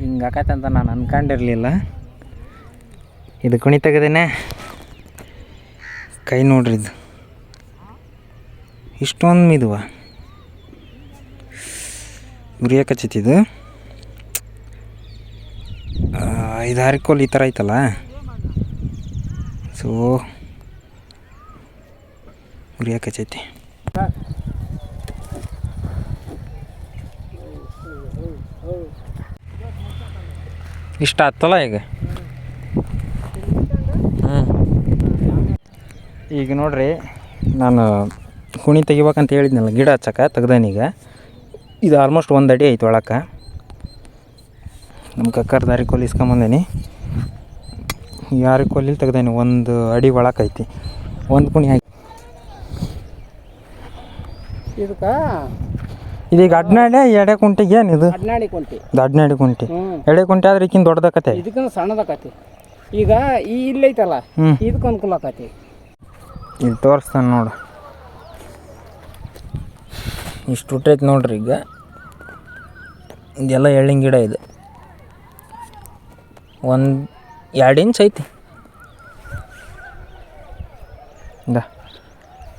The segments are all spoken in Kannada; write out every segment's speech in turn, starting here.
ಹಿಂಗೆ ಆಕತ್ತಂತ ನಾನು ಅನ್ಕೊಂಡಿರಲಿಲ್ಲ. ಇದು ಕುಣಿ ತೆಗೆದೇನೆ ಕೈ ನೋಡ್ರಿ, ಇದು ಇಷ್ಟೊಂದು ಮಿದುವ ಉರಿಯಕಚ್ಚೈತಿದು. 5-6 ಕೋಲ್ ಈ ಥರ ಐತಲ್ಲ, ಸೊ ಉರಿಯಕಚ್ಚೈತಿ. ಇಷ್ಟ ಆಗ್ತಲ್ಲ ಈಗ. ಈಗ ನೋಡ್ರಿ, ನಾನು ಕುಣಿ ತೆಗಿಬೇಕಂತ ಹೇಳಿದ್ನಲ್ಲ, ಗಿಡ ಹಚ್ಚಕ್ಕೆ ತೆಗ್ದಾನೀಗ. ಇದು ಆಲ್ಮೋಸ್ಟ್ 1 ಅಡಿ ಐತೆ ಒಳಕ್ಕೆ. ನಮ್ಮ ಕಕ್ಕರ್ ದಾರಿ ಕೋಲ್ ಇಸ್ಕೊಂಬಂದೇನಿ. ಈ 6 ಕೋಲಿಲ್ಲಿ ತೆಗ್ದಾನಿ, 1 ಅಡಿ ಒಳಕ್ಕೆ ಐತಿ. 1 ಕುಣಿ ಹಾಕಿ ಇದಕ್ಕೆ ಇದೀಗ ಅಡ್ನಾಡೆ ಎಡೆ ಕುಂಟಿಗೆ ಏನಿದು? ಅಡ್ನಾಡಿ ಕುಂಟಿ. ಅಡ್ನಾಡಿ ಕುಂಟಿ, ಎಡೆ ಕುಂಟಿ ಆದ್ರೆ ಈಕಿನ ದೊಡ್ಡದಕತೆ, ಇದಕ್ಕಿಂತ ಸಣ್ಣದಕತಿ. ಈಗ ಈ ಇಲ್ಲೈತಲ್ಲ, ಇದಕ್ಕೆ ಅನುಕೂಲ ಆಕತಿ. ಇಲ್ಲಿ ತೋರಿಸ್ತಾನೆ ನೋಡು, ಇಷ್ಟು ಹುಟ್ಟೈತೆ ನೋಡ್ರಿ. ಈಗ ಇದೆಲ್ಲ ಎಳ್ಳಿನ ಗಿಡ. ಇದು 1-2 ಇಂಚ್ ಐತಿ.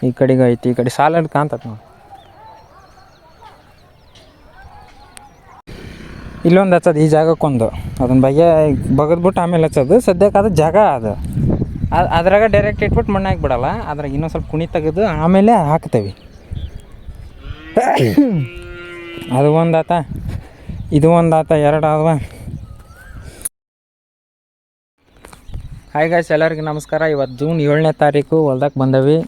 ಈ ಕಡೆಗೆ ಐತಿ, ಈ ಕಡೆ ಸಾಲ ಕಾಣ್ತದೆ ನೋಡಿ. ಇಲ್ಲೊಂದು ಹಚ್ಚೋದು, ಈ ಜಾಗಕ್ಕೊಂದು, ಅದನ್ನ ಬಗದ್ಬಿಟ್ಟು ಆಮೇಲೆ ಹಚ್ಚೋದು. ಸದ್ಯಕ್ಕೆ ಅದು ಜಾಗ ಅದ್ರಾಗ ಡೈರೆಕ್ಟ್ ಇಟ್ಬಿಟ್ಟು ಮಣ್ಣು ಹಾಕಿಬಿಡಲ್ಲ. ಅದ್ರಾಗ ಇನ್ನೊಂದು ಸ್ವಲ್ಪ ಕುಣಿ ತೆಗೆದು ಆಮೇಲೆ ಹಾಕ್ತೇವೆ. ಅದು ಒಂದು ಆತ, ಇದು ಒಂದು ಆತ, 2 ಆದವ. ಹಾಯ್ ಗಾಯ್ಸ್, ಎಲ್ಲರಿಗೂ ನಮಸ್ಕಾರ. ಇವತ್ತು ಜೂನ್ 7ನೇ ತಾರೀಕು ಹೊಲ್ದಕ್ಕೆ ಬಂದವಿ.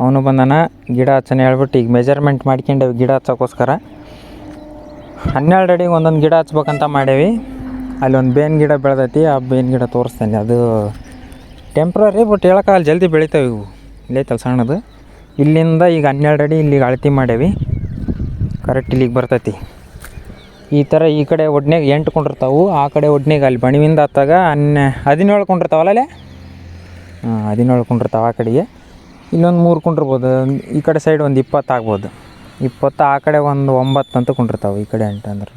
ಅವನು ಬಂದಾನ, ಗಿಡ ಹಚ್ಚನೆ ಹೇಳ್ಬಿಟ್ಟು ಈಗ ಮೆಜರ್ಮೆಂಟ್ ಮಾಡ್ಕೊಂಡೇವಿ ಗಿಡ ಹಚ್ಚೋಕ್ಕೋಸ್ಕರ. 12 ಅಡಿಗೆ ಒಂದೊಂದು ಗಿಡ ಹಚ್ಬೇಕಂತ ಮಾಡೇವಿ. ಅಲ್ಲಿ ಒಂದು ಬೇವಿನ ಗಿಡ ಬೆಳೆದೈತಿ, ಆ ಬೇವಿನ ಗಿಡ ತೋರಿಸ್ತೇನೆ. ಅದು ಟೆಂಪ್ರರಿ, ಬಟ್ ಹೇಳೋಕ್ಕಾಗಲ್ಲ, ಜಲ್ದಿ ಬೆಳಿತಾವೆ ಇವು. ಇಲ್ಲೈತಲ್ಲ ಸಣ್ಣದು. ಇಲ್ಲಿಂದ ಈಗ 12 ಅಡಿ ಇಲ್ಲಿಗೆ ಅಳತೆ ಮಾಡೇವಿ. ಕರೆಕ್ಟ್ ಇಲ್ಲಿಗೆ ಬರ್ತೈತಿ. ಈ ಥರ ಈ ಕಡೆ ಒಡ್ನೆಗೆ 8 ಕೊಂಡಿರ್ತಾವೆ, ಆ ಕಡೆ ಒಡ್ನೆಗೆ ಅಲ್ಲಿ ಬಣಿವಿಂದ ಹತ್ತಾಗ 17 ಕೊಂಡಿರ್ತಾವಲ್ಲ ಅಲ್ಲೇ. 17 ಕೊಂಡಿರ್ತಾವೆ ಆ ಕಡೆಗೆ. ಇಲ್ಲೊಂದು 3 ಕೊಂಡಿರ್ಬೋದು. ಈ ಕಡೆ ಸೈಡ್ ಒಂದು 20 ಆಗ್ಬೋದು. 20, ಆ ಕಡೆ ಒಂದು 9 ಅಂತ ಕೊಂಡಿರ್ತಾವೆ. ಈ ಕಡೆ 8 ಅಂದ್ರೆ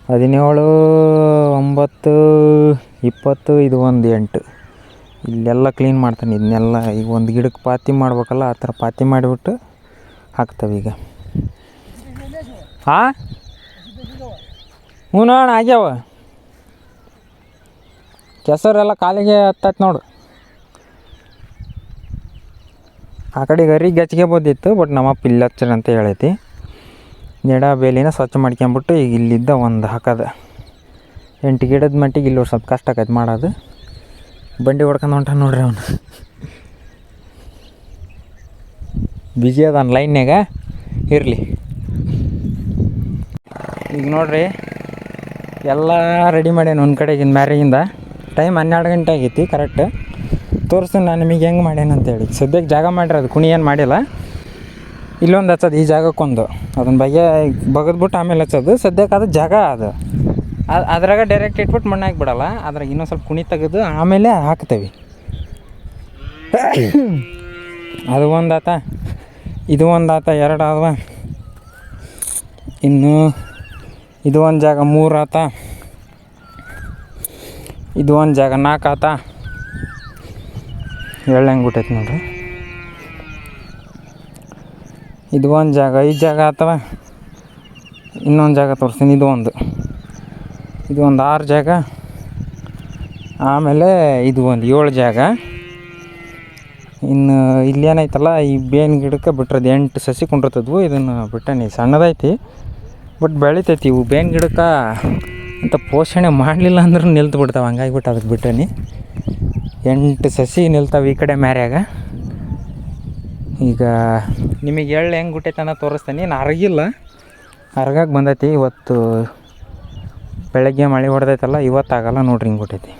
17, 9, 20, ಇದು ಒಂದು 8. ಇಲ್ಲೆಲ್ಲ ಕ್ಲೀನ್ ಮಾಡ್ತಾನೆ ಇದನ್ನೆಲ್ಲ. ಈಗ ಒಂದು ಗಿಡಕ್ಕೆ ಪಾತಿ ಮಾಡ್ಬೇಕಲ್ಲ, ಆ ಥರ ಪಾತಿ ಮಾಡಿಬಿಟ್ಟು ಹಾಕ್ತವೆ ಈಗ. ಹಾಂ, ಹ್ಞೂ ನೋಡೋಣ, ಆಗ್ಯಾವ. ಕೆಸರೆಲ್ಲ ಕಾಲಿಗೆ ಹತ್ತೈತೆ ನೋಡು. ಆ ಕಡೆಗೆ ಹರಿಗೆ ಗಚ್ಚಿಗೆ ಬೋದಿತ್ತು, ಬಟ್ ನಮ್ಮಪ್ಪ ಇಲ್ಲಿ ಹಚ್ಚರ ಅಂತ ಹೇಳೈತಿ. ನೆಡ ಬೇಲಿನ ಸ್ವಚ್ಛ ಮಾಡ್ಕೊಂಬಿಟ್ಟು ಈಗ ಇಲ್ಲಿದ್ದ ಒಂದು ಹಾಕೋದು. 8 ಗಿಡದ ಮಟ್ಟಿಗೆ ಇಲ್ಲಿ ಸ್ವಲ್ಪ ಕಷ್ಟ ಆಕೈತೆ ಮಾಡೋದು. ಬಂಡಿ ಹೊಡ್ಕೊಂಡು ಹೊಂಟ ನೋಡ್ರಿ ಅವನು. ಬಿಜಿ ಅದಾನ ಲೈನ್ಯಾಗ, ಇರಲಿ. ಈಗ ನೋಡ್ರಿ, ಎಲ್ಲ ರೆಡಿ ಮಾಡ್ಯಾನ ಒಂದು ಕಡೆಗಿಂದ ಮ್ಯಾರೇಗಿಂದ. ಟೈಮ್ 12 ಗಂಟೆ ಆಗೈತಿ ಕರೆಕ್ಟ್. ತೋರಿಸ್ತೀನಿ ನಾನು ನಿಮಗೆ ಹೆಂಗೆ ಮಾಡ್ಯಾನ ಅಂತೇಳಿ. ಸದ್ಯಕ್ಕೆ ಜಾಗ ಮಾಡಿರೋದು, ಕುಣಿ ಏನು ಮಾಡಿಲ್ಲ. ಇಲ್ಲೊಂದು ಹಚ್ಚೋದು, ಈ ಜಾಗಕ್ಕೊಂದು, ಅದನ್ನ ಬಗದ್ಬಿಟ್ಟು ಆಮೇಲೆ ಹಚ್ಚೋದು. ಸದ್ಯಕ್ಕೆ ಅದು ಜಾಗ ಅದ್ರಾಗ ಡೈರೆಕ್ಟ್ ಇಟ್ಬಿಟ್ಟು ಮಣ್ಣು ಹಾಕಿಬಿಡಲ್ಲ. ಅದ್ರಾಗ ಇನ್ನೊಂದು ಸ್ವಲ್ಪ ಕುಣಿ ತೆಗೆದು ಆಮೇಲೆ ಹಾಕ್ತೇವೆ. ಅದು ಒಂದು ಆತ, ಇದು ಒಂದು ಆತ, 2 ಆದವ. ಇನ್ನು ಇದು ಒಂದು ಜಾಗ 3 ಆತ. ಇದು ಒಂದು ಜಾಗ 4 ಆತ. ಹೆಂಗೆ ಬಿಟ್ಟೈತೆ ನೋಡ್ರಿ. ಇದು ಒಂದು ಜಾಗ 5 ಜಾಗ ಆತವ. ಇನ್ನೊಂದು ಜಾಗ ತೋರಿಸ್ತೀನಿ, ಇದು ಒಂದು 6 ಜಾಗ. ಆಮೇಲೆ ಇದು ಒಂದು 7 ಜಾಗ. ಇನ್ನು ಇಲ್ಲೇನೈತಲ್ಲ, ಈ ಬೇವಿನ ಗಿಡಕ್ಕೆ ಬಿಟ್ರದ್ದು 8 ಸಸಿ ಕೊಂಡಿರ್ತದ್ವು. ಇದನ್ನು ಬಿಟ್ಟನಿ, ಸಣ್ಣದೈತಿ ಬಟ್ ಬೆಳಿತೈತಿ. ಇವು ಬೇವಿನ ಗಿಡಕ್ಕೆ ಅಂತ ಪೋಷಣೆ ಮಾಡಲಿಲ್ಲ ಅಂದ್ರೆ ನಿಲ್ತು ಬಿಡ್ತಾವೆ. ಹಂಗಾಗಿಬಿಟ್ಟು ಅದಕ್ಕೆ ಬಿಟ್ಟನಿ. 8 ಸಸಿ ನಿಲ್ತಾವೆ ಈ ಕಡೆ ಮ್ಯಾರ್ಯಾಗ. ಈಗ ನಿಮಗೆ ಹೆಂಗೆ ಬಿಟ್ಟೈತೆ ಅನ್ನೋ ತೋರಿಸ್ತೀನಿ. ನಾನು ಹರಗಿಲ್ಲ, ಹರಗಕ್ಕೆ ಬಂದೈತಿ. ಇವತ್ತು ಬೆಳಗ್ಗೆ ಮಳೆ ಹೊಡೆದೈತಲ್ಲ, ಇವತ್ತಾಗಲ್ಲ ನೋಡ್ರಿ. ಹಿಂಗೆ ಬಿಟ್ಟೈತಿ,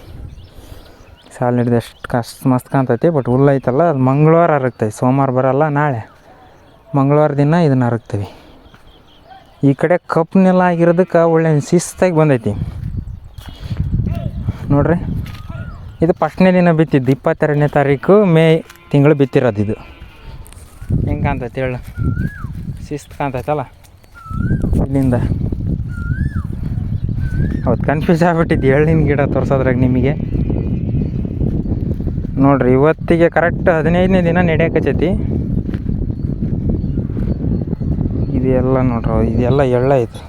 ಸಾಲು ಹಿಡ್ದಷ್ಟು ಮಸ್ತ್ ಕಾಣ್ತೈತಿ. ಬಟ್ ಹುಲ್ಲೈತಲ್ಲ, ಅದು ಮಂಗಳವಾರ ಹರಗ್ತೈತಿ, ಸೋಮವಾರ ಬರೋಲ್ಲ. ನಾಳೆ ಮಂಗಳವಾರ ದಿನ ಇದನ್ನು ಹರಗ್ತೀವಿ. ಈ ಕಡೆ ಕಪ್ಪನೆಲ್ಲ ಆಗಿರೋದಕ್ಕೆ ಒಳ್ಳೆ ಶಿಸ್ತಾಗಿ ಬಂದೈತಿ ನೋಡ್ರಿ. ಇದು ಫಸ್ಟ್ನೇ ದಿನ ಬಿತ್ತಿದ್ದು, 22ನೇ ತಾರೀಕು ಮೇ ತಿಂಗಳು ಬಿತ್ತಿರೋದು. ಇದು ಹೆಂಗೆ ಕಾಣ್ತೈತೆ ಹೇಳು, ಶಿಸ್ತು ಕಾಣ್ತೈತಲ್ಲ ಇಲ್ಲಿಂದ. ಹೌದು ಕನ್ಫ್ಯೂಸ್ ಆಗ್ಬಿಟ್ಟಿದ್ದು ಎಳ್ಳಿನ ಗಿಡ ತೋರ್ಸೋದ್ರಾಗ ನಿಮಗೆ. ನೋಡ್ರಿ ಇವತ್ತಿಗೆ ಕರೆಕ್ಟ್ 15ನೇ ದಿನ ನಡೆಯಕತ್ತೈತಿ. ಇದೆಲ್ಲ ನೋಡ್ರಿ ಇದೆಲ್ಲ ಎಳ್ಳ ಐತಿ.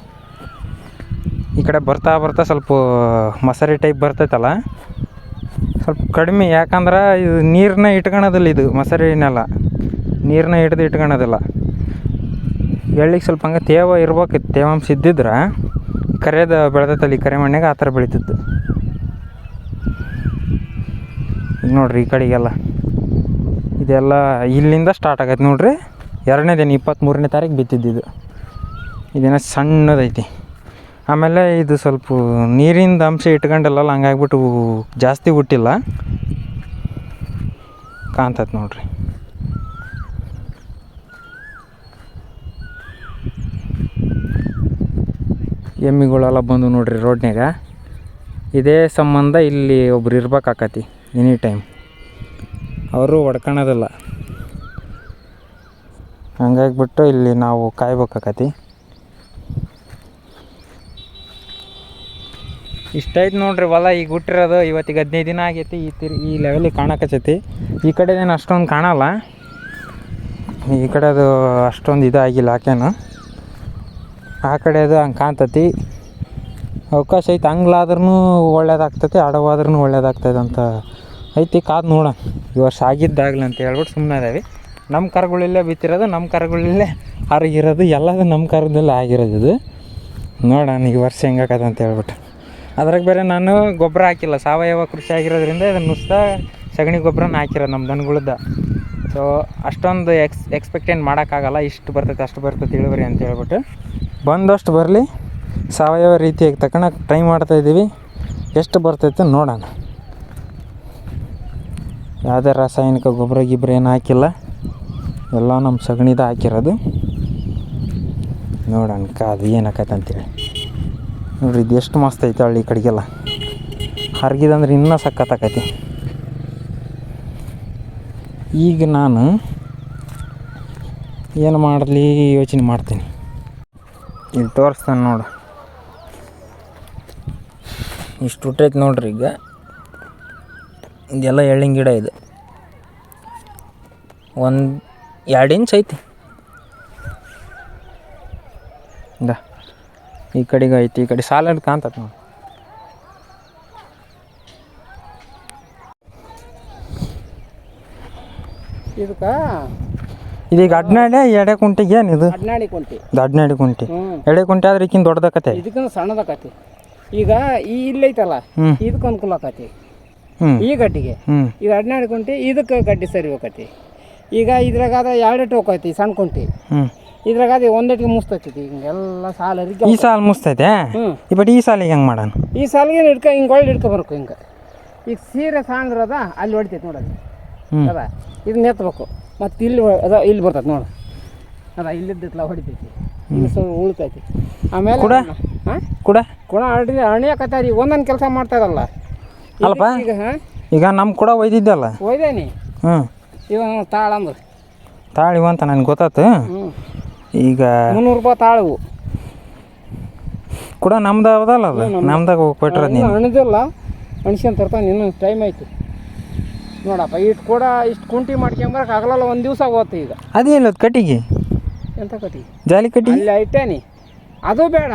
ಈ ಕಡೆ ಬರ್ತಾ ಬರ್ತಾ ಸ್ವಲ್ಪ ಮಸಾರಿ ಟೈಪ್ ಬರ್ತೈತಲ್ಲ ಸ್ವಲ್ಪ ಕಡಿಮೆ, ಯಾಕಂದ್ರೆ ಇದು ನೀರನ್ನ ಇಟ್ಕೊಳೋದಿಲ್ಲ, ಇದು ಮಸಾರಿನೆಲ್ಲ ನೀರನ್ನ ಹಿಡ್ದು ಇಟ್ಕೊಳೋದಿಲ್ಲ. ಎಳ್ಳಿಗೆ ಸ್ವಲ್ಪ ಹಂಗೆ ತೇವ ಇರ್ಬೇಕಿತ್ತು, ತೇವಾಂಶ ಇದ್ದಿದ್ರೆ ಕರೆದು ಬೆಳೆದೈತಲ್ಲ ಈ ಕರೆ ಮಣ್ಣಿಗೆ ಆ ಥರ ಬೆಳೀತಿತ್ತು. ಈಗ ನೋಡ್ರಿ ಈ ಕಡೆಗೆಲ್ಲ ಇದೆಲ್ಲ ಇಲ್ಲಿಂದ ಸ್ಟಾರ್ಟ್ ಆಗೈತೆ ನೋಡ್ರಿ. 2ನೇ ದಿನ 23ನೇ ತಾರೀಕು ಬಿತ್ತಿದ್ದು. ಇದೇನೋ ಸಣ್ಣದೈತಿ. ಆಮೇಲೆ ಇದು ಸ್ವಲ್ಪ ನೀರಿಂದ ಅಂಶ ಇಟ್ಕೊಂಡಿಲ್ಲಲ್ಲ, ಹಂಗಾಗ್ಬಿಟ್ಟು ಜಾಸ್ತಿ ಹುಟ್ಟಿಲ್ಲ, ಕಾಣ್ತೈತೆ ನೋಡ್ರಿ. ಎಮ್ಮಿಗಳೆಲ್ಲ ಬಂದು ನೋಡ್ರಿ ರೋಡ್ನ್ಯಾಗ. ಇದೇ ಸಂಬಂಧ ಇಲ್ಲಿ ಒಬ್ರು ಇರ್ಬೇಕಾಕತಿ ಎನಿ ಟೈಮ್, ಅವರು ಹೊಡ್ಕೊಳೋದಿಲ್ಲ. ಹಂಗಾಗಿಬಿಟ್ಟು ಇಲ್ಲಿ ನಾವು ಕಾಯ್ಬೇಕಾಕತಿ. ಇಷ್ಟೈತೆ ನೋಡ್ರಿ ಹೊಲ ಈಗ ಹುಟ್ಟಿರೋದು. ಇವತ್ತಿಗೆ 15 ದಿನ ಆಗೈತಿ. ಈ ಲೆವೆಲಿಗೆ ಕಾಣಕತ್ತೈತಿ. ಈ ಕಡೆದೇನು ಅಷ್ಟೊಂದು ಕಾಣಲ್ಲ, ಈ ಕಡೆದು ಅಷ್ಟೊಂದು ಇದಾಗಿಲ್ಲ ಯಾಕೇನು. ಆ ಕಡೆದು ಹಂಗೆ ಕಾಣ್ತತಿ. ಅವಕಾಶ ಐತೆ, ಹಂಗ್ಲಾದ್ರೂ ಒಳ್ಳೇದಾಗ್ತೈತಿ, ಅಡವಾದ್ರೂ ಒಳ್ಳೇದಾಗ್ತೈತೆ ಅಂತ ಐತಿ. ಕಾದು ನೋಡೋಣ ಈ ವರ್ಷ ಆಗಿದ್ದಾಗಲಿ ಅಂತ ಹೇಳ್ಬಿಟ್ಟು ಸುಮ್ಮನೆ ಅದಾವೆ. ನಮ್ಮ ಕರುಗಳಿಲ್ಲೇ ಬಿತ್ತಿರೋದು, ನಮ್ಮ ಕರುಗಳಿಲ್ಲೇ ಹರಗಿರೋದು, ಎಲ್ಲದು ನಮ್ಮ ಕರದಲ್ಲೇ ಆಗಿರೋದು. ಇದು ನೋಡೋಣ ಈ ವರ್ಷ ಹೆಂಗಾಕದ ಅಂತ ಹೇಳ್ಬಿಟ್ಟು. ಅದ್ರಾಗ ಬೇರೆ ನಾನು ಗೊಬ್ಬರ ಹಾಕಿಲ್ಲ, ಸಾವಯವ ಕೃಷಿ ಆಗಿರೋದ್ರಿಂದ ಇದನ್ನು ನುಸ್ತಾ ಸಗಣಿ ಗೊಬ್ಬರನ ಹಾಕಿರೋದು ನಮ್ಮ ದನಗಳದ್ದು. ಸೊ ಅಷ್ಟೊಂದು ಎಕ್ಸ್ಪೆಕ್ಟ್ ಏನು ಮಾಡೋಕ್ಕಾಗಲ್ಲ, ಇಷ್ಟು ಬರ್ತೈತೆ ಅಷ್ಟು ಬರ್ತೈತೆ ಇಳುವರಿ ಅಂತ ಹೇಳ್ಬಿಟ್ಟು. ಬಂದಷ್ಟು ಬರಲಿ, ಸಾವಯವ ರೀತಿಯಾಗಿ ತಗೊಳಕ್ಕೆ ಟ್ರೈ ಮಾಡ್ತಾಯಿದ್ದೀವಿ. ಎಷ್ಟು ಬರ್ತೈತೆ ನೋಡೋಣ. ಯಾವುದೇ ರಾಸಾಯನಿಕ ಗೊಬ್ಬರ ಏನು ಹಾಕಿಲ್ಲ, ಎಲ್ಲ ನಮ್ಮ ಸಗಣಿದ ಹಾಕಿರೋದು. ನೋಡೋಣ ಅದು ಏನಾಕೈತೆ ಅಂತೇಳಿ. ನೋಡ್ರಿ ಇದು ಎಷ್ಟು ಮಸ್ತ್ ಐತೆ ಹಳ್ಳಿ ಕಡೆಗೆಲ್ಲ ಹರಗಿದಂದ್ರೆ ಇನ್ನೂ ಸಖತ್ತಾಕೈತಿ. ಈಗ ನಾನು ಏನು ಮಾಡಲಿ ಯೋಚನೆ ಮಾಡ್ತೀನಿ. ಇಲ್ಲಿ ತೋರಿಸ್ತಾನೆ ನೋಡು, ಇಷ್ಟು ಹುಟ್ಟೈತೆ ನೋಡ್ರಿ. ಈಗ ಇದೆಲ್ಲ ಎಳ್ಳಿನ ಗಿಡ, ಇದು 1-2 ಇಂಚ್ ಐತಿ. ಈ ಕಡೆಗೆ ಐತಿ, ಈ ಕಡೆ ಸಾಲಲ್ಲಿ ಕಾಣ್ತದೆ ನೋಡಿ. ಇದಕ್ಕೆ ಇದೀಗ ಅಡ್ನಾಡೆ ಎಡೆ ಕುಂಟಿಗೆ ಏನಿದು? ಅಡ್ನಾಡಿ ಕುಂಟಿ. ಇದು ಅಡ್ನಾಡಿ ಕುಂಟಿ. ಎಡೆ ಕುಂಟಿ ಆದ್ರೆ ಈಗಿನ ದೊಡ್ಡದಾಕತೆ, ಇದಕ್ಕಿಂತ ಸಣ್ಣದಾಕತಿ. ಈಗ ಈ ಇಲ್ಲೈತಲ್ಲ ಇದಕ್ಕೆ ಅನುಕೂಲ ಆಕತಿ ಈ ಗಡ್ಡಿಗೆ. ಇದು ಅಡ್ನಾಡಿ ಕುಂಟಿ, ಇದಕ್ಕೆ ಗಡ್ಡಿ ಸರಿ ಹೋಗತಿ. ಈಗ ಇದ್ರಾಗಾದ್ರೆ 2 ಹೋಗೈತಿ ಸಣ್ಣ ಕುಂಟಿ, ಇದ್ರಾಗ ಒಂದೆಟ್ಟಿಗೆ ಮುಸ್ತೈತಿ. ಹಿಂಗೆಲ್ಲ ಸಾಲ ಈ ಸಾಲ ಮುಸ್ತೈತೆ. ಬಟ್ ಈ ಸಾಲಿಗೆ ಹೆಂಗೆ ಮಾಡೋಣ? ಈ ಸಾಲಿಗೆ ಹಿಂಗೆ ಒಳ್ಳೆ ಬರ್ಬೇಕು. ಹಿಂಗೆ ಈಗ ಸೀರೆ ಸಾಂದ್ರದ ಅಲ್ಲಿ ಹೊಡಿತೈತಿ ನೋಡೋದು ಅದ. ಇದನ್ನ ಎತ್ತಬೇಕು, ಮತ್ತು ಇಲ್ಲಿ ಅದ ಇಲ್ಲಿ ಬರ್ತೈತೆ ನೋಡು, ಅದ ಇಲ್ಲಿದ್ದಲ್ಲ ಹೊಡಿತೈತಿ, ಇಲ್ಲಿ ಸ್ವಲ್ಪ ಉಳಿತೈತಿ. ಆಮೇಲೆ ಕೂಡ ಕೂಡ ಕೂಡ ಅಣಿಯಾಕತ್ತಾರಿ ಒಂದೊಂದು ಕೆಲಸ ಮಾಡ್ತಾರಲ್ಲ. ಅಲ್ಪ ಈಗ ನಮ್ಮ ಕೂಡ ಒಯ್ದಿದ್ದಲ್ಲ, ಒಯ್ದೇನಿ. ಇವ ತಾಳ ಅಂದ್ರೆ ತಾಳಿವ ಅಂತ ನನಗೆ ಗೊತ್ತಾತು. ಈಗ 300 ರೂಪಾಯಿ ತಾಳವು ಕೂಡ ನಮ್ದು ಅವದಲ್ಲ, ಅದು ನಮ್ದಾಗ ಕೊಟ್ಟಿರೋದು. ನೀನು ಅಣಿದಿಲ್ಲ, ಅಣಿಸ್ಕೊಂಡ್ ತರ್ತಾನೆ, ಇನ್ನೂ ಟೈಮ್ ಐತಿ ನೋಡಪ್ಪ. ಇಷ್ಟು ಕೂಡ ಇಷ್ಟು ಕುಂಟಿ ಮಾಡ್ಕೊಂಬರಕ್ಕೆ ಆಗಲ್ಲ, ಒಂದು ದಿವಸ ಹೋಗುತ್ತೆ. ಈಗ ಅದೇನು ಕಟ್ಟಿಗೆ? ಎಂಥ ಕಟ್ಟಿಗೆ? ಜಾಲಿ ಕಟ್ಟಿಗೆ ಅಲ್ಲಿ ಇಟ್ಟೇನಿ. ಅದು ಬೇಡ,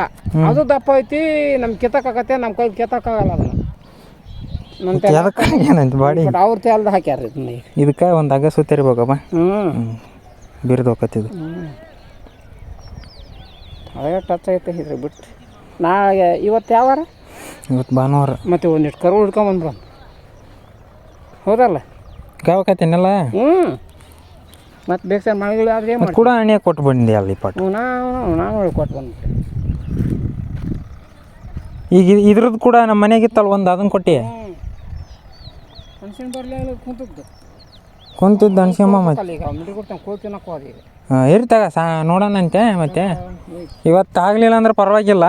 ಅದು ದಪ್ಪ ಐತಿ, ನಮ್ಗೆ ಕೆತ್ತಕ್ಕಾಗತ್ತೆ, ನಮ್ಮ ಕೈ ಕೆತ್ತಕ್ಕಾಗಲ್ಲ ಅದನ್ನು. ಏನಂತ ಬಾಡಿ ಅವ್ರ ತೆಲ್ದ ಹಾಕ್ಯಾರ ಇದಕ್ಕೆ ಒಂದು ಹಗ್ಗ ಸುತ್ತಿರ್ಬೇಕಪ್ಪ. ಬಿರ್ದು ಹೋಗತ್ತಿದು. ಅದೇ ಟಚ್ ಐತೆ ಇದ್ರೆ ಬಿಟ್ಟು. ನಾಳೆ ಇವತ್ತು ಯಾವ ವಾರ? ಇವತ್ತು ಭಾನುವಾರ. ಮತ್ತೆ ಒಂದಿಷ್ಟು ಕರು ಹಿಡ್ಕೊಂಬಂದ್ಬಿಡ, ಹೌದಲ್ಲ? ಗಾವಕತ್ತೇನಲ್ಲ. ಮತ್ತೆ ಬೇಕು ಮಳೆಗಳು ಆದರೆ ಕೂಡ ಅಣಿಯ ಕೊಟ್ಟು ಬಂದೆ ಅಲ್ಲಿ ಪಾಠ. ನಾನು ಕೊಟ್ಟು ಬಂದ್ಬಿಟ್ಟೆ. ಈಗ ಇದ್ರದ್ದು ಕೂಡ ನಮ್ಮ ಮನೆಗಿತ್ತಲ್ಲ ಒಂದು, ಅದನ್ನು ಕೊಟ್ಟಿ. ಮನುಷ್ಯನ ಬರಲಿ ಕುಂತಿದ್ದು ಅನ್ಸಮ್ಮ. ಮತ್ತೆ ಈಗ ಮಿಡಿ ಕೊಡ್ತಾನೆ, ಕೋಲ್ ತಿನ್ನಕ್ಕೆ ಹೋದ. ಈಗ ಇರ್ತಾಗ ನೋಡೋಣಂತೆ. ಮತ್ತೆ ಇವತ್ತು ಆಗಲಿಲ್ಲ ಅಂದ್ರೆ ಪರವಾಗಿಲ್ಲ,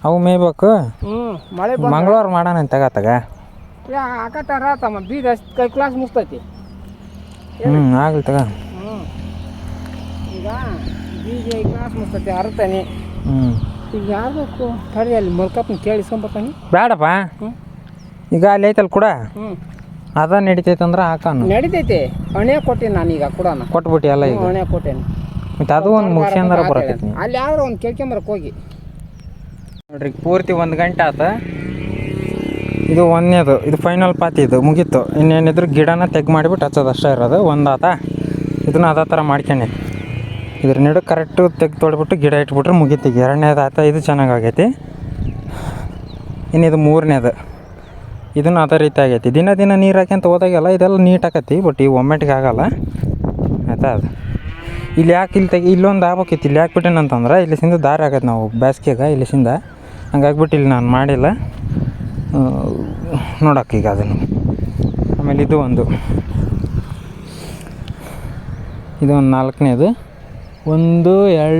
ಅವು ಮೇಯ್ಬೇಕು. ಮಳೆ ಮಂಗಳವಾರ ಮಾಡೋಣಂತೆ ತಗ ಹಾಕತ್ತಾರ ತಮ್ಮ ಬೀಜ ಕೈ ಕ್ಲಾಸ್ ಮುಸ್ತೈತಿ. ಆಗಲಿ ತಗ. ಈಗ ಬೀಜ ಕ್ಲಾಸ್ ಮುಸ್ತೈತಿ, ಅರ್ತಾನೆ. ಈಗ ಯಾರು ತಡಿ ಅಲ್ಲಿ ಮಲ್ಕಪ್ಪನ ಕೇಳಿಸ್ಕೊಂಬರ್ತಾನೆ. ಬೇಡಪ್ಪ, ಹ್ಞೂ ಈಗ ಅಲ್ಲಿ ಐತಲ್ಲ ಕೂಡ ಹ್ಞೂ ಅದ ನಡಿತೈತೆ ಅಂದ್ರೆ ಹಾಕಾನು. ನಡಿತೈತೆ. ಹಣೆ ಕೊಟ್ಟೆ ನಾನೀಗ ಕೊಡೋಣ. ಕೊಟ್ಬಿಟ್ಟು ಎಲ್ಲ ಈಗ ಹಣೆ ಕೊಟ್ಟೇನೆ. ಮತ್ತು ಅದು ಒಂದು ಮುಗಿಸ್ಕೊಂಡ್ರೆ ಬರತೈತಿ. ಅಲ್ಲಿ ಯಾರು ಒಂದು ಕೇಳ್ಕೊಂಬರಕ್ಕೆ ಹೋಗಿ ನೋಡ್ರಿ ಪೂರ್ತಿ 1 ಗಂಟೆ ಆತ. ಇದು ಒಂದನೇದು, ಇದು ಫೈನಲ್ ಪಾತಿ, ಇದು ಮುಗೀತು. ಇನ್ನೇನಿದ್ರು ಗಿಡನ ತೆಗ್ ಮಾಡಿಬಿಟ್ಟು ಹಚ್ಚೋದು ಅಷ್ಟೇ ಇರೋದು. ಒಂದು ಆತ ಇದನ್ನ ಅದೇ ಥರ ಮಾಡ್ಕೊಂಡೆ. ಇದ್ರ ನಡು ಕರೆಕ್ಟು ತೆಗ್ ತೊಳ್ಬಿಟ್ಟು ಗಿಡ ಇಟ್ಬಿಟ್ರೆ ಮುಗೀತು. ಈಗ 2ನೇದು ಆತ, ಇದು ಚೆನ್ನಾಗೈತಿ. ಇನ್ನಿದು 3ನೇದು, ಇದನ್ನು ಅದೇ ರೀತಿ ಆಗೈತಿ. ದಿನ ದಿನ ನೀರು ಹಾಕ್ಯಂತ ಹೋದಾಗೆಲ್ಲ ಇದೆಲ್ಲ ನೀಟ್ ಆಕತಿ. ಬಟ್ ಈಗ ಒಮ್ಮೆಟ್ಟಿಗೆ ಆಗೋಲ್ಲ ಆಯ್ತಾ. ಅದು ಇಲ್ಲಿ ಯಾಕೆ ಇಲ್ಲಿ ಇಲ್ಲೊಂದು ಆಗ್ಬೇಕಿತ್ತು. ಇಲ್ಲಿ ಯಾಕೆ ಇಲ್ಲಿಸಿಂದ ದಾರಿ ಆಗತ್ತೆ ನಾವು ಬೇಸಿಗೆಗೆ ಇಲ್ಲಿಸಿಂದ. ಹಂಗಾಗ್ಬಿಟ್ಟು ಇಲ್ಲಿ ನಾನು ಮಾಡಿಲ್ಲ ನೋಡೋಕೆ ಈಗ ಅದನ್ನು. ಆಮೇಲೆ ಇದು ಒಂದು 4ನೇದು, 1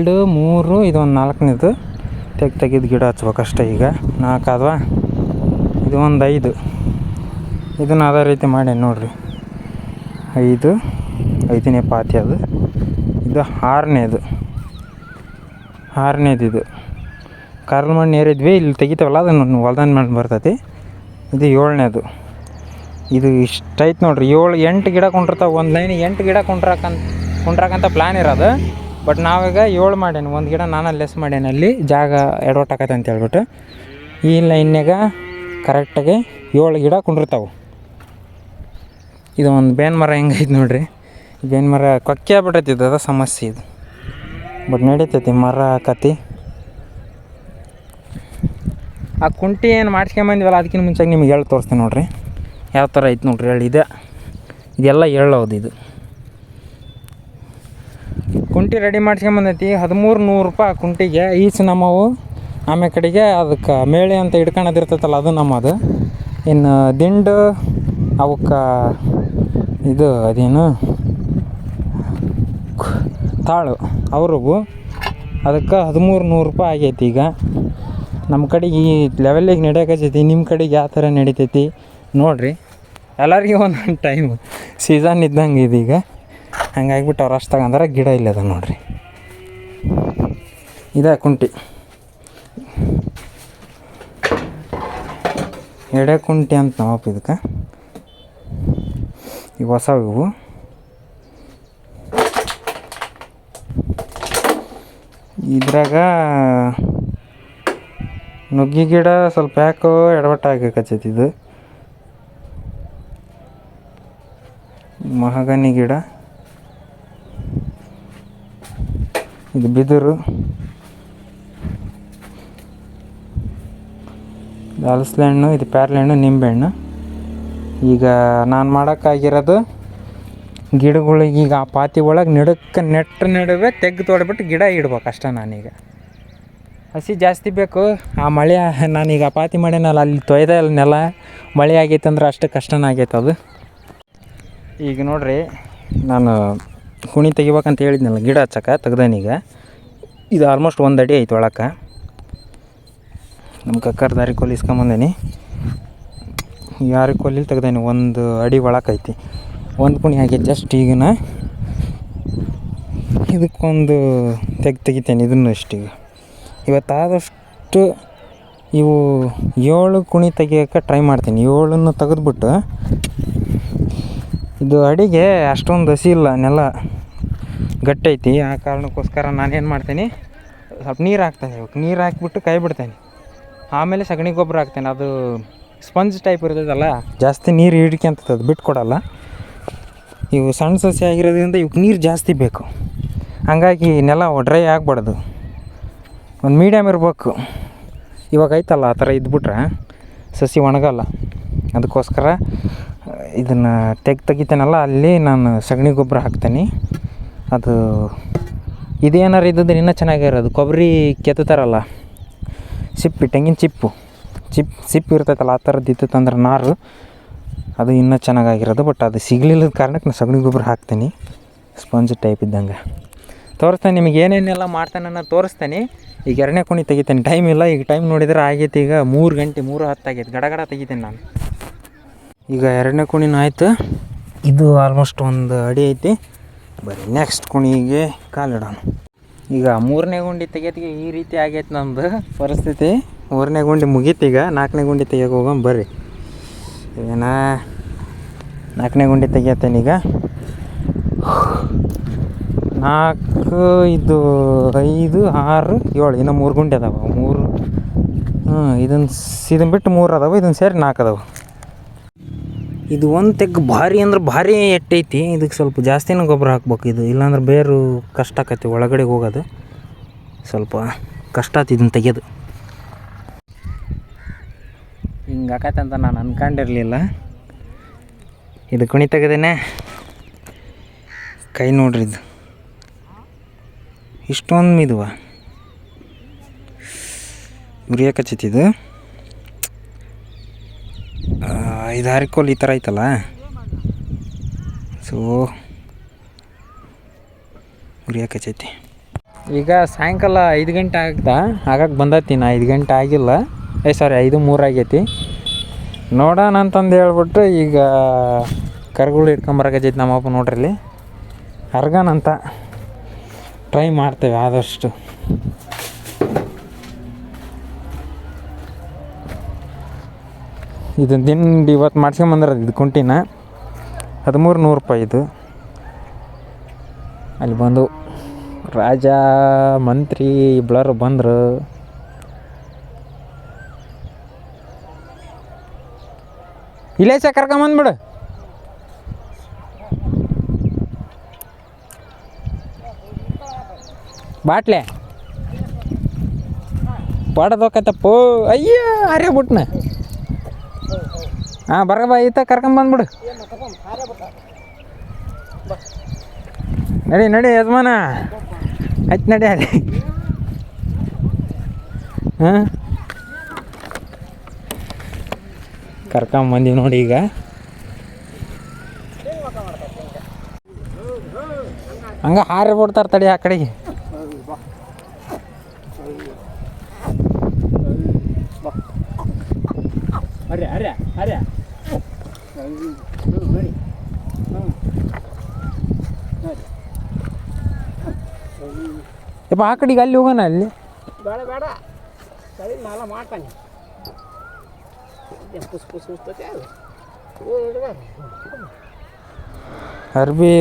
2 3, ಇದೊಂದು 4ನೇದು ತೆಗೆದು ಗಿಡ ಹಚ್ಬೇಕಷ್ಟೇ. ಈಗ 4 ಆದ್ವಾ. ಇದು ಒಂದು 5, ಇದನ್ನು ಅದೇ ರೀತಿ ಮಾಡಿ ನೋಡಿರಿ. 5ನೇ ಪಾತಿ ಅದು. ಇದು 6ನೇದು ಇದು ಕರ್ಲ್ ಮಣ್ಣು ಏರಿದ್ವಿ ಇಲ್ಲಿ ತೆಗಿತಾವಲ್ಲ, ಅದನ್ನು ಹೊಲ್ದಾನ ಮಾಡಿ ಬರ್ತೈತಿ. ಇದು 7ನೇದು. ಇದು ಇಷ್ಟೈತೆ ನೋಡ್ರಿ. 7-8 ಗಿಡ ಕೊಂಡಿರ್ತಾವೆ. ಒಂದು ಲೈನ್ 8 ಗಿಡ ಕುಂಡ್ರಾಕಂತ ಪ್ಲ್ಯಾನ್ ಇರೋದು. ಬಟ್ ನಾವೀಗ 7 ಮಾಡೇನಿ. ಒಂದು ಗಿಡ ನಾನು ಲೆಸ್ ಮಾಡೇನಿ, ಅಲ್ಲಿ ಜಾಗ ಎಡವಟ್ಟಾಕತ್ತೆ ಅಂತ ಹೇಳ್ಬಿಟ್ಟು. ಈ ಲೈನ್ಯಾಗ ಕರೆಕ್ಟಾಗಿ 7 ಗಿಡ ಕುಂಡಿರ್ತಾವೆ. ಇದು ಒಂದು ಬೇವಿನ ಮರ ಹೆಂಗೈತೆ ನೋಡ್ರಿ. ಬೇವಿನ ಮರ ಕೊಕ್ಕೆ ಆಗ್ಬಿಟ್ಟೈತಿ. ಇದು ಅದ ಸಮಸ್ಯೆ ಇದು. ಬಟ್ ನಡೀತೈತಿ, ಮರ ಹಾಕತಿ. ಆ ಕುಂಟಿ ಏನು ಮಾಡ್ಸ್ಕೊಂಬಂದಿವಲ್ಲ, ಅದಕ್ಕಿಂತ ಮುಂಚೆಗೆ ನಿಮ್ಗೆ ಎಳ್ಳು ತೋರಿಸ್ತೀನಿ ನೋಡಿರಿ ಯಾವ ಥರ ಐತೆ ನೋಡ್ರಿ. ಎಳ್ಳು ಇದೆಲ್ಲ ಎಳ್ಳೋದು. ಇದು ಕುಂಟಿ ರೆಡಿ ಮಾಡ್ಸ್ಕೊಂಬಂದೈತಿ. 1300 ರೂಪಾಯಿ ಕುಂಟಿಗೆ ಈಚ್ ನಮ್ಮವು. ಆಮೇಲೆ ಕಡೆಗೆ ಅದಕ್ಕೆ ಮೇಳೆ ಅಂತ ಹಿಡ್ಕೊಳೋದಿರ್ತೈತಲ್ಲ, ಅದು ನಮ್ಮದು. ಇನ್ನು ದಿಂಡು ಅವಕ್ಕೆ ಇದು ಅದೇನು ತಾಳು ಅವ್ರಿಗೂ ಅದಕ್ಕೆ 1300 ರೂಪಾಯಿ ಆಗೈತಿ. ಈಗ ನಮ್ಮ ಕಡೆಗೆ ಈ ಲೆವೆಲ್ಲಿಗೆ ನಡೆಯೋಕತ್ತೈತಿ. ನಿಮ್ಮ ಕಡೆಗೆ ಯಾವ ಥರ ನಡಿತೈತಿ ನೋಡಿರಿ. ಎಲ್ಲರಿಗೂ ಒಂದೊಂದು ಟೈಮು ಸೀಸನ್ ಇದ್ದಂಗೆ ಇದೀಗ. ಹಂಗಾಗಿಬಿಟ್ಟು ಅವ್ರು ಅಷ್ಟು ತಗೊಂಡ್ರೆ ಗಿಡ ಇಲ್ಲದ ನೋಡಿರಿ. ಇದೇ ಕುಂಟಿ, ಎಡೆ ಕುಂಟಿ ಅಂತ ನಾವಪ್ಪ ಇದಕ್ಕೆ. ಇವು ಹೊಸವು ಇವು. ಇದ್ರಾಗ ನುಗ್ಗಿ ಗಿಡ ಸ್ವಲ್ಪ ಯಾಕೋ ಎಡವಟ್ಟಾಗಕತ್ತೈತಿ. ಇದು ಮಹಾಗನಿ ಗಿಡ, ಇದು ಬಿದಿರು, ಇದು ಹಲಸಲೆ ಹಣ್ಣು, ಇದು ಪ್ಯಾರ್ಲೆ ಹಣ್ಣು, ನಿಂಬೆಹಣ್ಣು. ಈಗ ನಾನು ಮಾಡೋಕ್ಕಾಗಿರೋದು ಗಿಡಗಳಿಗೆ ಈಗ ಆ ಪಾತಿ ಒಳಗೆ ನಡುವೆ ತೆಗ್ದು ತೊಡ್ಬಿಟ್ಟು ಗಿಡ ಇಡ್ಬೇಕು ಅಷ್ಟೇ. ನಾನೀಗ ಹಸಿ ಜಾಸ್ತಿ ಬೇಕು. ಆ ಮಳೆ ನಾನೀಗ ಪಾತಿ ಮಾಡೇನಲ್ಲ, ಅಲ್ಲಿ ತೊಯ್ದ ಅಲ್ಲಿ ನೆಲ ಮಳೆ ಆಗೈತೆ ಅಂದ್ರೆ ಅಷ್ಟು ಕಷ್ಟನೇ ಆಗೈತೆ ಅದು. ಈಗ ನೋಡ್ರಿ, ನಾನು ಕುಣಿ ತೆಗಿಬೇಕಂತ ಹೇಳಿದ್ನಲ್ಲ ಗಿಡ ಹಚ್ಚಕ್ಕೆ, ತೆಗ್ದಾನೀಗ. ಇದು ಆಲ್ಮೋಸ್ಟ್ 1 ಅಡಿ ಐತೆ ಒಳಕ್ಕೆ. ನಮ್ಮ ಕಕ್ಕರ್ ದಾರಿ ಕೋಲಿ ಇಸ್ಕೊಂಬಂದೇನಿ. ಯಾರಿ ಕೋಲಿ ತೆಗ್ದಾನಿ 1 ಅಡಿ ಒಳಕೈತಿ. 1 ಕುಣಿ ಆಗೈತೆ ಜಸ್ಟ್. ಈಗಿನ ಇದಕ್ಕೊಂದು ತೆಗಿತೇನೆ. ಇದನ್ನು ಇಷ್ಟೀಗ ಇವತ್ತಾದಷ್ಟು ಇವು 7 ಕುಣಿ ತೆಗಿಯೋಕ್ಕೆ ಟ್ರೈ ಮಾಡ್ತೀನಿ. 7 ತೆಗೆದ್ಬಿಟ್ಟು, ಇದು ಅಡಿಗೆ ಅಷ್ಟೊಂದು ಹಸಿ ಇಲ್ಲ, ನೆಲ ಗಟ್ಟೈತಿ. ಆ ಕಾರಣಕ್ಕೋಸ್ಕರ ನಾನೇನು ಮಾಡ್ತೀನಿ, ಸ್ವಲ್ಪ ನೀರು ಹಾಕ್ತೇನೆ. ಇವಕ್ಕೆ ನೀರು ಹಾಕಿಬಿಟ್ಟು ಕೈ ಬಿಡ್ತೇನೆ. ಆಮೇಲೆ ಸಗಣಿ ಗೊಬ್ಬರ ಹಾಕ್ತೇನೆ. ಅದು ಸ್ಪಂಜ್ ಟೈಪ್ ಇರ್ತದಲ್ಲ, ಜಾಸ್ತಿ ನೀರು ಹಿಡ್ಕೊಂತದ, ಬಿಟ್ಕೊಡಲ್ಲ. ಇವು ಸಣ್ಣ ಸಸಿ ಆಗಿರೋದ್ರಿಂದ ಇವಕ್ಕೆ ನೀರು ಜಾಸ್ತಿ ಬೇಕು. ಹಂಗಾಗಿ ನೆಲ ಡ್ರೈ ಆಗಬಾರ್ದು, ಒಂದು ಮೀಡಿಯಮ್ ಇರಬೇಕು. ಇವಾಗ ಐತಲ್ಲ ಆ ಥರ ಇದ್ಬಿಟ್ರೆ ಸಸಿ ಒಣಗಲ್ಲ. ಅದಕ್ಕೋಸ್ಕರ ಇದನ್ನು ತೆಗಿತೇನಲ್ಲ, ಅಲ್ಲಿ ನಾನು ಸಗಣಿ ಗೊಬ್ಬರ ಹಾಕ್ತೇನೆ. ಅದು ಇದೇನಾರು ಇದ್ದಿದ್ರೆ ಇನ್ನೂ ಚೆನ್ನಾಗಿರೋದು. ಕೊಬ್ಬರಿ ಕೆತ್ತುತ್ತಾರಲ್ಲ, ತೆಂಗಿನ ಸಿಪ್ಪು ಇರ್ತೈತಲ್ಲ, ಆ ಥರದ್ದು ಇತ್ತಂದ್ರೆ ನಾರು, ಅದು ಇನ್ನೂ ಚೆನ್ನಾಗಾಗಿರೋದು. ಬಟ್ ಅದು ಸಿಗಲಿಲ್ಲದ ಕಾರಣಕ್ಕೆ ನಾನು ಸಗಣಿ ಗೊಬ್ಬರ ಹಾಕ್ತೀನಿ, ಸ್ಪಂಜ್ ಟೈಪ್ ಇದ್ದಂಗೆ. ತೋರಿಸ್ತೇನೆ ನಿಮಗೆ ಏನೇನೆಲ್ಲ ಮಾಡ್ತಾನೆ ಅನ್ನೋದು ತೋರಿಸ್ತೇನೆ. ಈಗ 2ನೇ ಕುಣಿ ತೆಗಿತೇನೆ. ಟೈಮ್ ಇಲ್ಲ ಈಗ. ಟೈಮ್ ನೋಡಿದ್ರೆ ಆಗೈತಿ ಈಗ 3 ಗಂಟೆ 3:10 ಆಗೈತೆ. ಗಡ ತೆಗಿತೇನೆ ನಾನು. ಈಗ 2ನೇ ಕುಣಿನೂ ಆಯ್ತು. ಇದು ಆಲ್ಮೋಸ್ಟ್ 1 ಅಡಿ ಐತಿ. ಬರೀ ನೆಕ್ಸ್ಟ್ ಕುಣಿಗೆ ಕಾಲಿಡೋಣ. ಈಗ 3ನೇ ಗುಂಡಿ ತೆಗಿಯೋತ್ತಿಗೆ ಈ ರೀತಿ ಆಗೈತೆ ನಮ್ಮದು ಪರಿಸ್ಥಿತಿ. 3ನೇ ಗುಂಡಿ ಮುಗೀತೀಗ, 4ನೇ ಗುಂಡಿ ತೆಗಿಯೋಕೆ ಹೋಗೋಣ ಬರ್ರಿ. ಏನ 4ನೇ ಗುಂಡಿ ತೆಗಿಯತ್ತೇನೀಗ. 4 ಇದು 5 6 7 ಇನ್ನು 3 ಗುಂಡಿ ಅದಾವೆ. 3 ಇದನ್ನು ಬಿಟ್ಟು 3 ಅದಾವೆ, ಇದನ್ನು ಸೇರಿ 4 ಅದಾವೆ. ಇದು ಒಂದು ತೆಗ್ ಭಾರಿ ಅಂದ್ರೆ ಭಾರಿ ಎಟ್ಟೈತಿ. ಇದಕ್ಕೆ ಸ್ವಲ್ಪ ಜಾಸ್ತಿನೇ ಗೊಬ್ಬರ ಹಾಕ್ಬೇಕು. ಇದು ಇಲ್ಲಾಂದ್ರೆ ಬೇರು ಕಷ್ಟ ಆಕೈತಿ, ಒಳಗಡೆ ಹೋಗೋದು ಸ್ವಲ್ಪ ಕಷ್ಟ ಆಯ್ತು ಇದನ್ನು ತೆಗೆಯೋದು. ಹಿಂಗೆ ಆಕೈತೆ ಅಂತ ನಾನು ಅಂದ್ಕೊಂಡಿರಲಿಲ್ಲ. ಇದು ಕುಣಿ ತೆಗೆದೇನೆ ಕೈ ನೋಡ್ರಿ, ಇದು ಇಷ್ಟೊಂದು ಮಿದುವ ಉರಿಯಕಚ್ಚೈತಿದು. 5-6 ಕೋಲ್ ಈ ಥರ ಐತಲ್ಲ. ಸೊ ಉರಿಯಕಚ್ಚೈತಿ. ಈಗ ಸಾಯಂಕಾಲ 5 ಗಂಟೆ ಆಗಕ್ಕೆ ಬಂದೈತಿ. ನಾ 5 ಗಂಟೆ ಆಗಿಲ್ಲ, 5:03 ಆಗೈತಿ. ನೋಡೋಣ ಅಂತಂದು ಹೇಳ್ಬಿಟ್ಟು ಈಗ ಕರುಗಳು ಹಿಡ್ಕೊಂಬರಕತ್ತೈತಿ ನಮ್ಮಪ್ಪ. ನೋಡ್ರಿ ಹರ್ಗನಂತ ಟ್ರೈ ಮಾಡ್ತೇವೆ ಆದಷ್ಟು. ಇದನ್ನು ದಿಂಡಿ ಇವತ್ತು ಮಾಡ್ಸ್ಕೊಂಬಂದಿರೋದು. ಇದು ಕುಂಟಿನ 1300 ರೂಪಾಯಿ. ಇದು ಅಲ್ಲಿ ಬಂದು ರಾಜ ಮಂತ್ರಿ ಇಬ್ಬರು ಬಂದರು. ಇಲ್ಲೇ ಕರ್ಕೊಂಬಂದ್ಬಿಡು. ಬಾಟ್ಲೆ ಬಾಡದೋಕತ್ತಪ್ಪೋ. ಅಯ್ಯ ಅರೇ ಬಿಟ್ನ. ಹಾಂ ಬರಬಾ, ಈತ ಕರ್ಕೊಂಬಂದ್ಬಿಡು. ನಡಿ ಯಜಮಾನ, ಆಯ್ತು ನಡಿ ಅಲ್ಲಿ. ಹಾಂ ಕರ್ಕೊಂಬಂದಿ ನೋಡಿ. ಈಗ ಹಂಗೆ ಹಾರಿ ಬಿಡ್ತಾರೆ ತಡಿ ಆ ಕಡೆಗೆ. ಯಪ್ಪ ಆ ಕಡೆಗೆ ಅಲ್ಲಿ ಹೋಗೋಣ. ಅಲ್ಲಿ ಬೇಡ ಬೇಡ, ಸರಿ ನಾಲ ಮಾಡ್ತಾನೆ. ಅರ್ಬಿ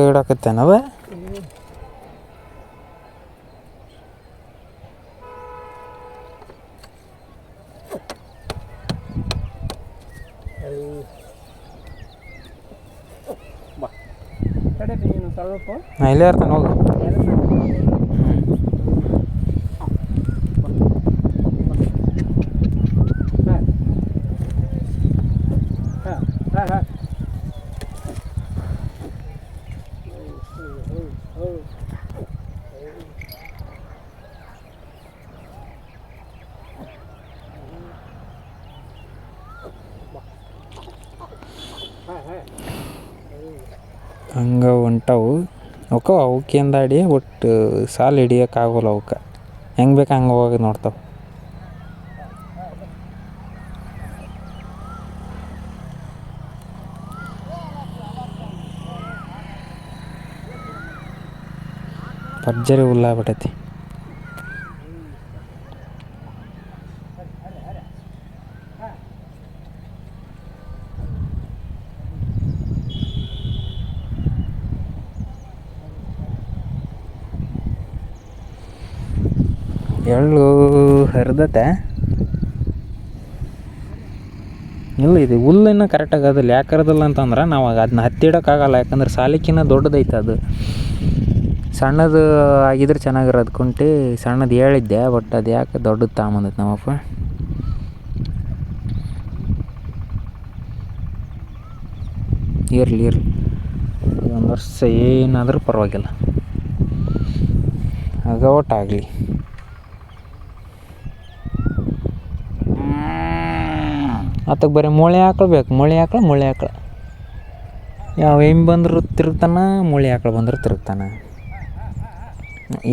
ಇಡಕತ್ತೇನವ. ಸ್ವಲ್ಪ ನಾ ಇಲ್ಲೇ ಇರ್ತಾನೆ, ಹೋಗು. ಹಂಗೆ ಹೊಂಟವು ಅವಕ್ಕೆ ಅಂದಾಡಿ ಒಟ್ಟು ಸಾಲು ಹಿಡಿಯೋಕ್ಕಾಗೋಲ್ಲ. ಅವಕ್ಕೆ ಹೆಂಗೆ ಬೇಕು ಹಂಗೆ ಹೋಗಿ ನೋಡ್ತಾವೆ. ಭರ್ಜರಿ ಹುಲ್ಲಾಗ್ಬಿಟ್ಟೈತಿ. ಎಳ್ಳು ಹರಿದತೆ ಇಲ್ಲ. ಇದು ಹುಲ್ಲಿನ ಕರೆಕ್ಟಾಗಿ ಅದಿಲ್ಲ. ಯಾಕೆ ಹರಿದಿಲ್ಲ ಅಂತಂದ್ರೆ ನಾವು ಅದನ್ನ ಹತ್ತಿಡೋಕ್ಕಾಗಲ್ಲ. ಯಾಕಂದ್ರೆ ಸಾಲಿಕ್ಕಿನ್ನ ದೊಡ್ಡದೈತೆ ಅದು. ಸಣ್ಣದು ಆಗಿದ್ರೆ ಚೆನ್ನಾಗಿರೋದು ಕುಂಟಿ. ಸಣ್ಣದು ಹೇಳಿದ್ದೆ, ಬಟ್ ಅದು ಯಾಕೆ ದೊಡ್ಡದು ತಗೊಂಬಂದೈತೆ ನಮ್ಮಪ್ಪ. ಇರಲಿ ಒಂದು ವರ್ಷ ಏನಾದರೂ ಪರವಾಗಿಲ್ಲ, ಆಗ ಒಟ್ಟಾಗಲಿ. ಅದಕ್ಕೆ ಬರೀ ಮೊಳೆ ಹಾಕ್ಬೇಕು. ಮೊಳೆ ಹಾಕ್ಳ ಯಾವ ಎಮ್ಮೆ ಬಂದರೂ ತಿರುಗ್ತಾನೆ, ಮೊಳೆ ಹಾಕ್ಳು ಬಂದರೂ ತಿರುಗ್ತಾನೆ.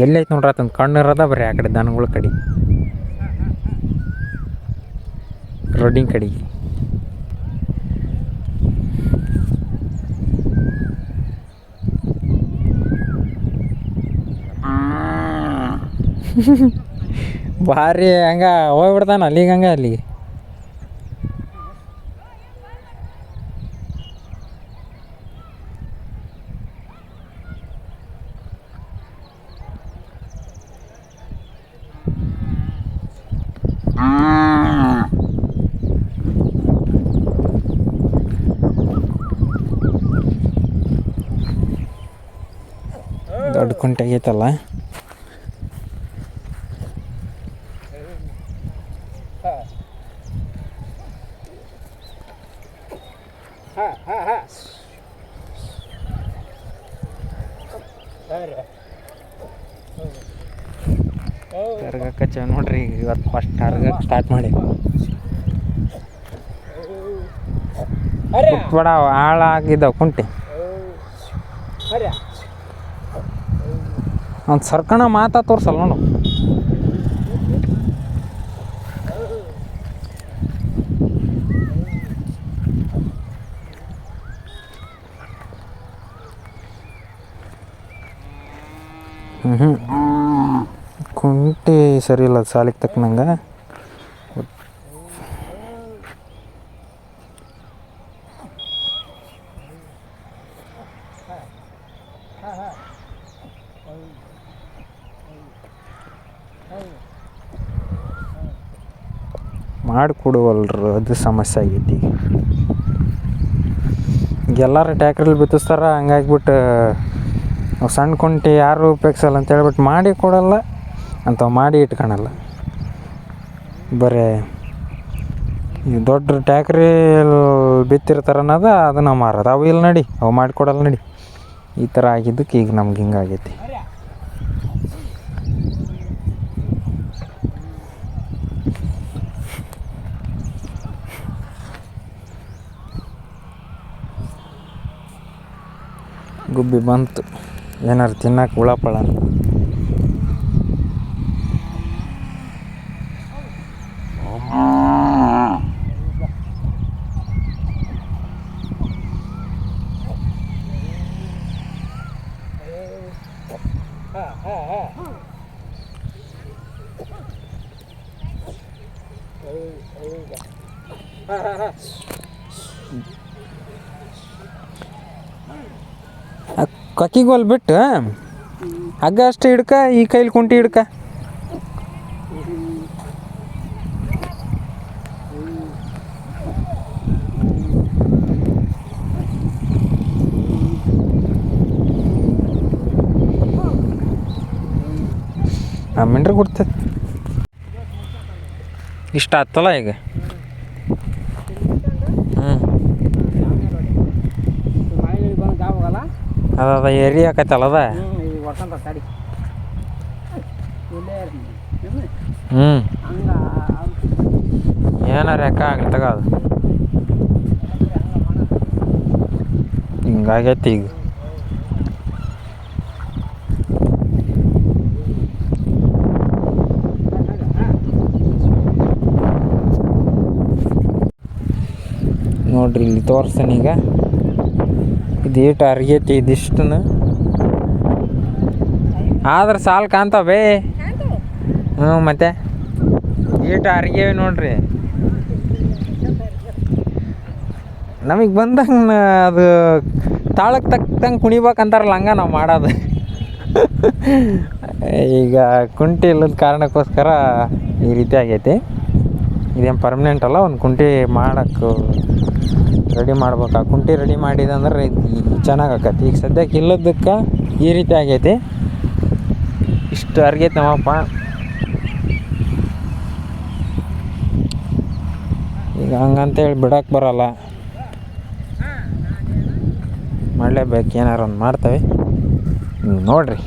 ಎಲ್ಲೈತೆ ನೋಡ್ರಿ ಆತಂದು ಕಣ್ಣು ಇರೋದ ಬರೀ ಆ ಕಡೆ ದನಗಳ ಕಡೆ, ರೋಡಿನ ಕಡೆಗೆ. ಭಾರಿ ಹಂಗೆ ಹೋಗ್ಬಿಡ್ತಾನ ಅಲ್ಲಿಗೆ ಹಂಗೆ ಅಲ್ಲಿಗೆ. ದೊಡ್ಡ ಕುಂಟೆ ಆಗೈತಲ್ಲ. ಕರ್ಗಕ್ಕೆ ನೋಡ್ರಿ ಇವತ್ತು ಫಸ್ಟ್ ಕರ್ಗಕ್ಕೆ ಸ್ಟಾರ್ಟ್ ಮಾಡಿ ಬಿಟ್ಬೇಡ ಹಾಳಾಗಿದ್ದಾವ ಕುಂಟೆ. ಒಂದು ಸರ್ಕಣ ಮಾತಾ ತೋರ್ಸಲ್ಲ ನೋಡು. ಕುಂಟೆ ಸರಿ ಇಲ್ಲ ಸಾಲಿಗೆ ತಕ್ಕನಂಗೆ. ಮಾಡಿಕೊಡುವಲ್ರು ಅದು ಸಮಸ್ಯೆ ಆಗೈತಿ. ಈಗ ಎಲ್ಲರೂ ಟ್ಯಾಕ್ರಲ್ಲಿ ಬಿತ್ತಿಸ್ತಾರ, ಹಂಗಾಗಿಬಿಟ್ಟು ಸಣ್ಣ ಕುಂಟೆ ಯಾರು ಉಪಯೋಗಿಸಲ್ಲ ಅಂತ ಹೇಳ್ಬಿಟ್ಟು ಮಾಡಿ ಕೊಡಲ್ಲ ಅಂಥವು ಮಾಡಿ ಇಟ್ಕೊಳಲ್ಲ. ಬರೀ ಈ ದೊಡ್ಡ ಟ್ಯಾಕ್ರಿ ಬಿತ್ತಿರ್ತಾರೆ ಅನ್ನೋದು ಅದನ್ನು ಮಾರೋದು. ಅವು ಇಲ್ಲ ನಡಿ, ಅವು ಮಾಡಿಕೊಡಲ್ಲ ನಡಿ. ಈ ಥರ ಆಗಿದ್ದಕ್ಕೆ ಈಗ ನಮ್ಗೆ ಹಿಂಗಾಗೈತಿ. ಗುಬ್ಬಿ ಬಂತು ಏನಾರು ತಿನ್ನಕ್ಕೆ ಹುಳಪಳ ಅಂತ. ಕಕ್ಕಿಗೋಲ್ ಬಿಟ್ಟು ಹಗ್ಗ ಅಷ್ಟು ಹಿಡ್ಕ, ಈ ಕೈಲಿ ಕುಂಟಿ ಹಿಡ್ಕ. ಮಿಂಡ್ರಿ ಕೊಡ್ತದೆ. ಇಷ್ಟ ಆತ್ತಲ್ಲ ಈಗ. ಅದ ಏರಿ ಹಾಕತ್ತಲ್ಲ ಅದ. ಏನಾರ ಯಾಕ ಆಗಲಿ ತಗ ಅದು ಹಿಂಗಾಗೈತಿ ಈಗ. ನೋಡ್ರಿ ಇಲ್ಲಿ ತೋರಿಸ್ತಾನೆ ಈಗ. ಇದು ಏಟು ಅರ್ಗೈತಿ ಇದಿಷ್ಟನ್ನು ಆದ್ರೆ ಸಾಲು ಕಾಣ್ತಾವೆ. ಮತ್ತೆ ಏಟು ಅರ್ಗೇವಿ ನೋಡ್ರಿ. ನಮಗೆ ಬಂದಂಗೆ ಅದು ತಾಳಕ್ಕೆ ತಕ್ಕಂಗೆ ಕುಣಿಬೇಕಂತಾರಲ್ಲ, ಹಂಗೆ ನಾವು ಮಾಡೋದು. ಈಗ ಕುಂಟೆ ಇಲ್ಲದ ಕಾರಣಕ್ಕೋಸ್ಕರ ಈ ರೀತಿ ಆಗೈತಿ. ಇದೇನು ಪರ್ಮನೆಂಟ್ ಅಲ್ಲ, ಒಂದು ಕುಂಟೆ ಮಾಡೋಕ್ಕೆ ರೆಡಿ ಮಾಡ್ಬೇಕು. ಆ ಕುಂಟೆ ರೆಡಿ ಮಾಡಿದಂದ್ರೆ ಚೆನ್ನಾಗಿ ಆಕತಿ. ಈಗ ಸದ್ಯಕ್ಕೆ ಇಲ್ಲದಕ್ಕೆ ಈ ರೀತಿ ಆಗೈತಿ. ಇಷ್ಟು ಅರ್ಗೈತಿ ನಮ್ಮಪ್ಪ. ಈಗ ಹಂಗಂತೇಳಿ ಬಿಡೋಕೆ ಬರೋಲ್ಲ, ಮಾಡಲೇಬೇಕು. ಏನಾರು ಒಂದು ಮಾಡ್ತೇವೆ. ನೋಡಿರಿ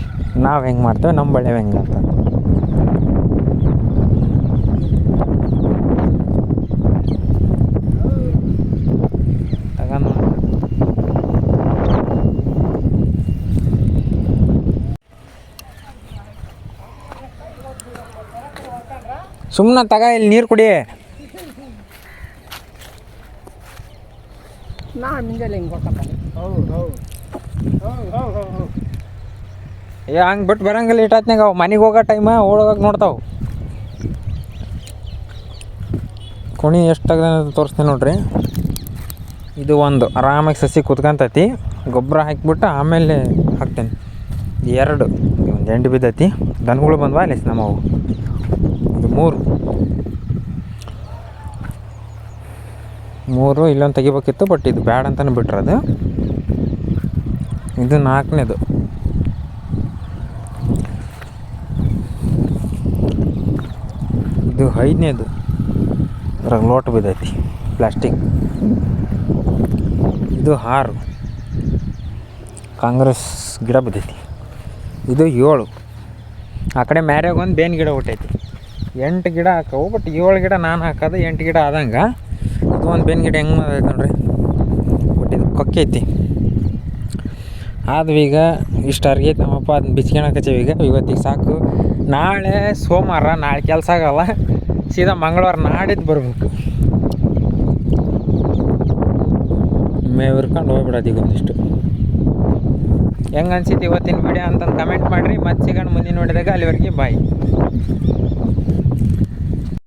ನಾವು ಹೆಂಗೆ ಮಾಡ್ತೇವೆ, ನಮ್ಮ ಬಳೆ ಹೆಂಗೆ ಅಂತ. ಸುಮ್ಮನೆ ತಗ, ಇಲ್ಲಿ ನೀರು ಕುಡಿ. ನಾ ಮುಂಜಾನೆ ಹಿಂಗೆ ಕೊಡ್ತಾನೆ. ಹೌದು ಹೌದು ಹೌದು ಹೌದು ಹೌದು ಹಂಗೆ ಬಿಟ್ಟು ಬರಂಗಿಲ್ಲ ಇಟ್ಟಾತ್ನಾಗ ಅವು ಮನೆಗೆ ಹೋಗೋ ಟೈಮ ಓಡೋಗಕ್ಕೆ ನೋಡ್ತಾವೆ. ಕುಣಿ ಎಷ್ಟಾಗದ ತೋರಿಸ್ತೀನಿ ನೋಡ್ರಿ. ಇದು ಒಂದು ಆರಾಮಾಗಿ ಸಸಿ ಕುತ್ಕೊಂತೈತಿ. ಗೊಬ್ಬರ ಹಾಕಿಬಿಟ್ಟು ಆಮೇಲೆ ಹಾಕ್ತೇನೆ. 2 ಒಂದು ಎಂಟು ಬಿದ್ದೈತಿ. ದನಗಳು ಬಂದ್ವಾ ಅಲ್ಲಿ ನಮ್ಮವು. ಇದು 3 ಇಲ್ಲೊಂದು ತೆಗಿಬೇಕಿತ್ತು, ಬಟ್ ಇದು ಬ್ಯಾಡ ಅಂತಲೇ ಬಿಟ್ರದು. ಇದು 4ನೇದು. ಇದು 5ನೇದು. ಅದ್ರಾಗ ಲೋಟ ಬಿದ್ದೈತಿ ಪ್ಲಾಸ್ಟಿಕ್. ಇದು 6 ಕಾಂಗ್ರೆಸ್ ಗಿಡ ಬಿದ್ದೈತಿ. ಇದು 7. ಆ ಕಡೆ ಮ್ಯಾರ್ಯಾಗ ಒಂದು ಬೇವಿನ ಗಿಡ ಹುಟ್ಟೈತಿ. 8 ಗಿಡ ಹಾಕವು, ಬಟ್ 7 ಗಿಡ ನಾನು ಹಾಕೋದು 8 ಗಿಡ ಆದಂಗೆ. ಇದು ಒಂದು ಬೇವಿನ ಗಿಡ ಹೆಂಗೆ ಮಾಡೈತೆ ನೋಡ್ರಿ, ಬಟ್ ಇದು ಕೊಕ್ಕೈತಿ. ಆದ್ವು ಈಗ ಇಷ್ಟು ಅರ್ಗೈತಿ ನಮ್ಮಪ್ಪ, ಅದನ್ನ ಬಿಚ್ಕೊಳಕತ್ತೀವಿ ಈಗ. ಇವತ್ತಿಗೆ ಸಾಕು. ನಾಳೆ ಸೋಮವಾರ, ನಾಳೆ ಕೆಲಸ ಆಗಲ್ಲ. ಸೀದಾ ಮಂಗಳವಾರ ನಾಡಿದ್ದು ಬರ್ಬೇಕು. ಮೇವು ಇರ್ಕೊಂಡು ಹೋಗ್ಬಿಡೋದು ಈಗ ಒಂದಿಷ್ಟು. ಹೆಂಗೆ ಅನ್ಸಿತ್ತು ಇವತ್ತಿನ ವಿಡಿಯೋ ಅಂತಂದು ಕಮೆಂಟ್ ಮಾಡಿರಿ. ಮತ್ತೆ ಸಿಗೋಣ ಮುಂದಿನ ವಿಡಿಯೋದಾಗ. ಅಲ್ಲಿವರೆಗೆ ಬಾಯ್.